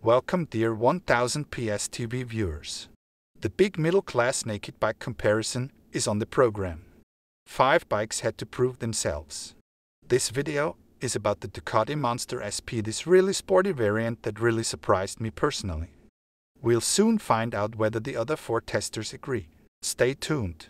Welcome dear 1000 PS TV viewers. The big middle-class naked bike comparison is on the program. 5 bikes had to prove themselves. This video is about the Ducati Monster SP, this really sporty variant that really surprised me personally. We'll soon find out whether the other 4 testers agree. Stay tuned.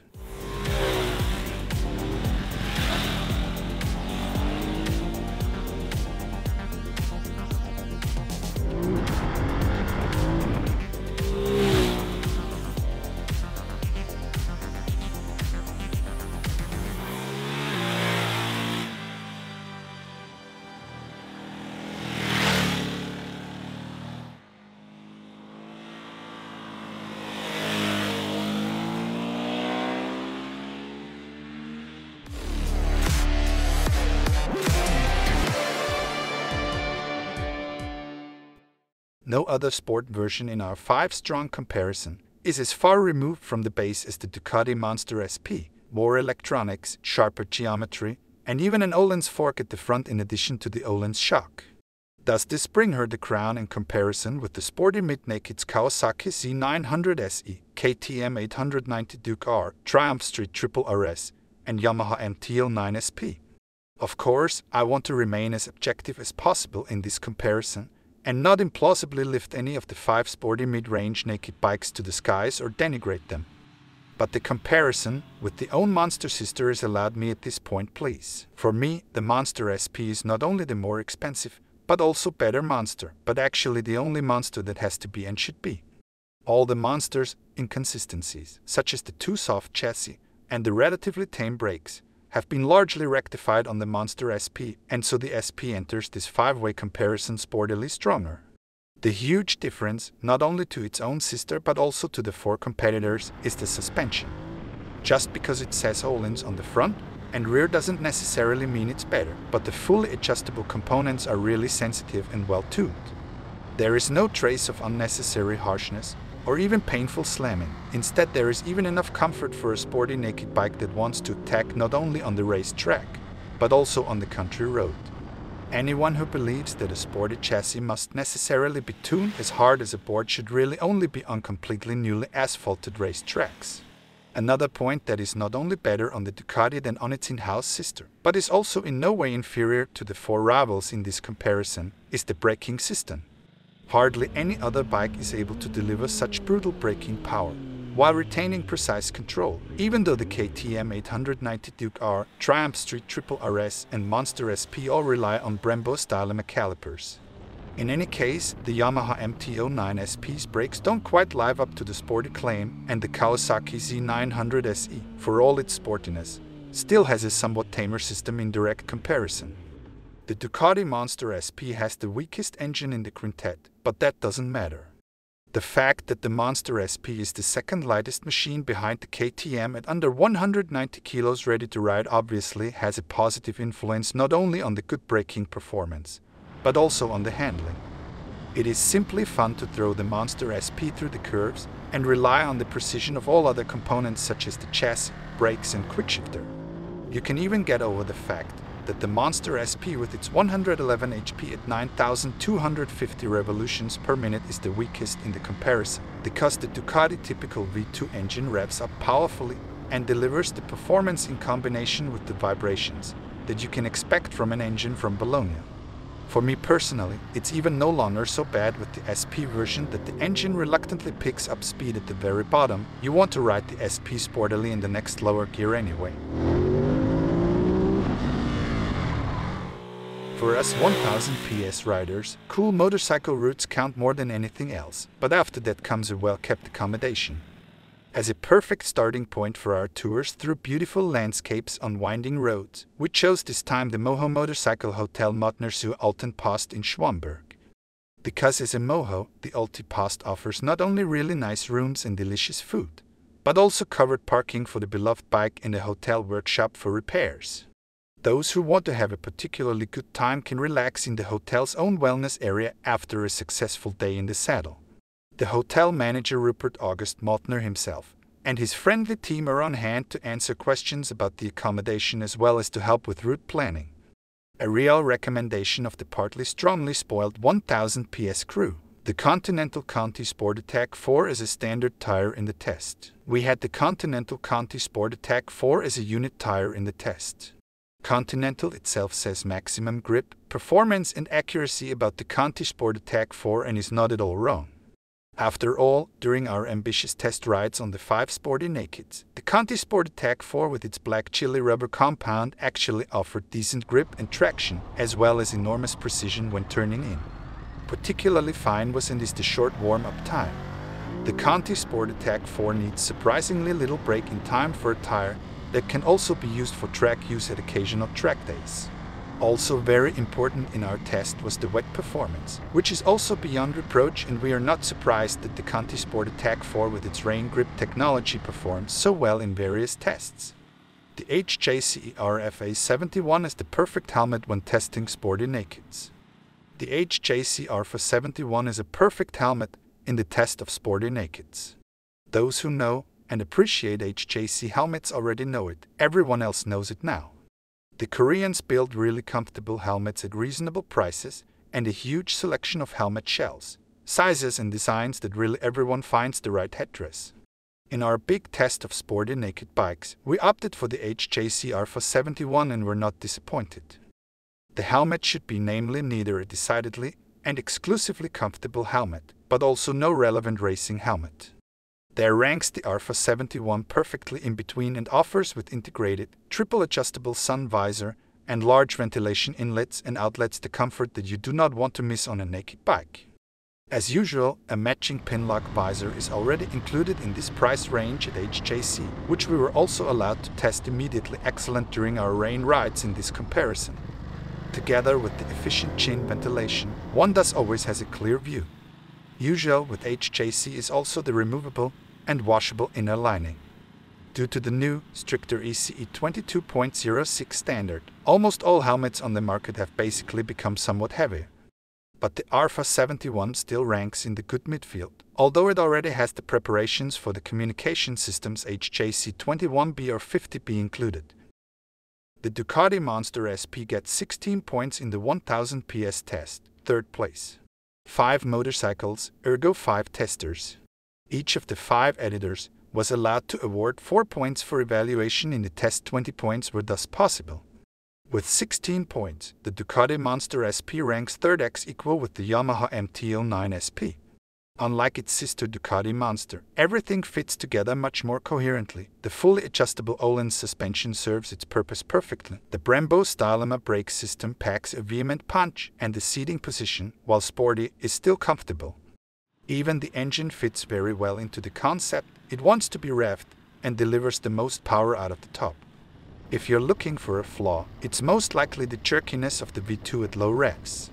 No other sport version in our 5-strong comparison is as far removed from the base as the Ducati Monster SP. More electronics, sharper geometry, and even an Öhlins fork at the front in addition to the Öhlins shock. Does this bring her the crown in comparison with the sporty mid-nakeds Kawasaki Z900 SE, KTM 890 Duke R, Triumph Street Triple RS, and Yamaha MT-09 SP? Of course, I want to remain as objective as possible in this comparison, and not implausibly lift any of the 5 sporty mid-range naked bikes to the skies or denigrate them. But the comparison with the own Monster sister is allowed me at this point, please. For me, the Monster SP is not only the more expensive, but also better Monster, but actually the only Monster that has to be and should be. All the Monster's inconsistencies, such as the too soft chassis and the relatively tame brakes, have been largely rectified on the Monster SP, and so the SP enters this 5-way comparison sportily stronger. The huge difference, not only to its own sister but also to the 4 competitors, is the suspension. Just because it says Öhlins on the front and rear doesn't necessarily mean it's better, but the fully adjustable components are really sensitive and well tuned. There is no trace of unnecessary harshness or even painful slamming. Instead, there is even enough comfort for a sporty naked bike that wants to attack not only on the race track, but also on the country road. Anyone who believes that a sporty chassis must necessarily be tuned as hard as a board should really only be on completely newly asphalted race tracks. Another point that is not only better on the Ducati than on its in-house sister, but is also in no way inferior to the 4 rivals in this comparison, is the braking system. Hardly any other bike is able to deliver such brutal braking power, while retaining precise control, even though the KTM 890 Duke R, Triumph Street Triple RS and Monster SP all rely on Brembo-style calipers. In any case, the Yamaha MT-09 SP's brakes don't quite live up to the sporty claim, and the Kawasaki Z900 SE, for all its sportiness, still has a somewhat tamer system in direct comparison. The Ducati Monster SP has the weakest engine in the quintet, but that doesn't matter. The fact that the Monster SP is the second lightest machine behind the KTM at under 190 kilos ready to ride obviously has a positive influence not only on the good braking performance, but also on the handling. It is simply fun to throw the Monster SP through the curves and rely on the precision of all other components such as the chassis, brakes and quickshifter. You can even get over the fact that the Monster SP with its 111 HP at 9,250 revolutions per minute is the weakest in the comparison, because the Ducati typical V2 engine revs up powerfully and delivers the performance in combination with the vibrations that you can expect from an engine from Bologna. For me personally, it's even no longer so bad with the SP version that the engine reluctantly picks up speed at the very bottom. You want to ride the SP sportily in the next lower gear anyway. For us 1000 PS riders, cool motorcycle routes count more than anything else, but after that comes a well-kept accommodation. As a perfect starting point for our tours through beautiful landscapes on winding roads, we chose this time the Moho Motorcycle Hotel Modner zu Altenpost in Schwamberg. Because as a Moho, the Altenpost offers not only really nice rooms and delicious food, but also covered parking for the beloved bike and a hotel workshop for repairs. Those who want to have a particularly good time can relax in the hotel's own wellness area after a successful day in the saddle. The hotel manager Rupert August Modner himself and his friendly team are on hand to answer questions about the accommodation as well as to help with route planning. A real recommendation of the partly strongly spoiled 1000 PS crew. The Continental Conti Sport Attack 4 is a standard tire in the test. We had the Continental Conti Sport Attack 4 as a unit tire in the test. Continental itself says maximum grip, performance and accuracy about the Conti Sport Attack 4 and is not at all wrong. After all, during our ambitious test rides on the 5 Sporty Nakeds, the Conti Sport Attack 4 with its black chili rubber compound actually offered decent grip and traction, as well as enormous precision when turning in. Particularly fine was and is the short warm-up time. The Conti Sport Attack 4 needs surprisingly little break-in time for a tire that can also be used for track use at occasional track days. Also very important in our test was the wet performance, which is also beyond reproach, and we are not surprised that the Conti Sport Attack 4 with its rain grip technology performs so well in various tests. The HJCE RFA 71 is the perfect helmet when testing Sporty Nakeds. The HJC RFA 71 is a perfect helmet in the test of Sporty Nakeds. Those who know and appreciate HJC helmets already know it, everyone else knows it now. The Koreans build really comfortable helmets at reasonable prices and a huge selection of helmet shells, sizes and designs that really everyone finds the right headdress. In our big test of Sporty Naked bikes, we opted for the HJC RFA 71 and were not disappointed. The helmet should be namely neither a decidedly and exclusively comfortable helmet, but also no relevant racing helmet. There ranks the RFA 71 perfectly in between and offers with integrated, triple adjustable sun visor and large ventilation inlets and outlets the comfort that you do not want to miss on a naked bike. As usual, a matching pinlock visor is already included in this price range at HJC, which we were also allowed to test immediately excellent during our rain rides in this comparison. Together with the efficient chin ventilation, one thus always has a clear view. Usual with HJC is also the removable and washable inner lining. Due to the new, stricter ECE 22.06 standard, almost all helmets on the market have basically become somewhat heavier. But the RFA 71 still ranks in the good midfield, although it already has the preparations for the communication systems HJC 21B or 50B included. The Ducati Monster SP gets 16 points in the 1000 PS test, 3rd place. 5 motorcycles, ergo 5 testers. Each of the 5 editors was allowed to award 4 points for evaluation in the test. 20 points were thus possible. With 16 points, the Ducati Monster SP ranks 3rd x equal with the Yamaha MT-09 SP. Unlike its sister Ducati Monster, everything fits together much more coherently. The fully adjustable Öhlins suspension serves its purpose perfectly. The Brembo Stylema brake system packs a vehement punch, and the seating position, while sporty, is still comfortable. Even the engine fits very well into the concept. It wants to be revved and delivers the most power out of the top. If you're looking for a flaw, it's most likely the jerkiness of the V2 at low revs.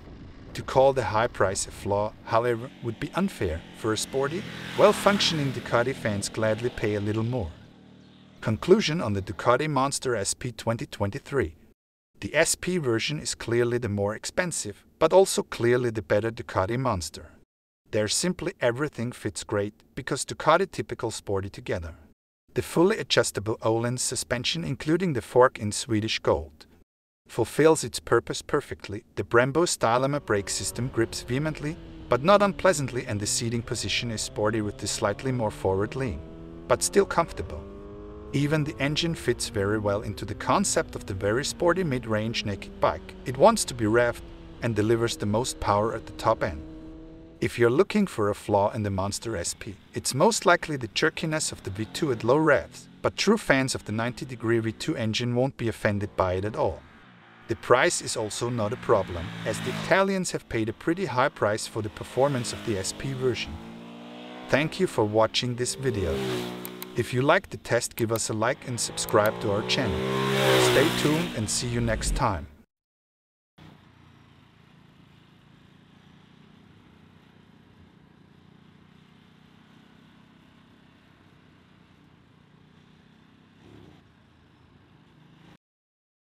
To call the high price a flaw, however, would be unfair. For a sporty, well-functioning Ducati fans gladly pay a little more. Conclusion on the Ducati Monster SP 2023. The SP version is clearly the more expensive, but also clearly the better Ducati Monster. There simply everything fits great, because Ducati typical sporty together. The fully adjustable Öhlins suspension, including the fork in Swedish gold, fulfills its purpose perfectly. The Brembo Stylema brake system grips vehemently, but not unpleasantly, and the seating position is sporty with the slightly more forward lean, but still comfortable. Even the engine fits very well into the concept of the very sporty mid-range naked bike. It wants to be revved and delivers the most power at the top end. If you're looking for a flaw in the Monster SP, it's most likely the jerkiness of the V2 at low revs, but true fans of the 90-degree V2 engine won't be offended by it at all. The price is also not a problem, as the Italians have paid a pretty high price for the performance of the SP version. Thank you for watching this video. If you liked the test, give us a like and subscribe to our channel. Stay tuned and see you next time.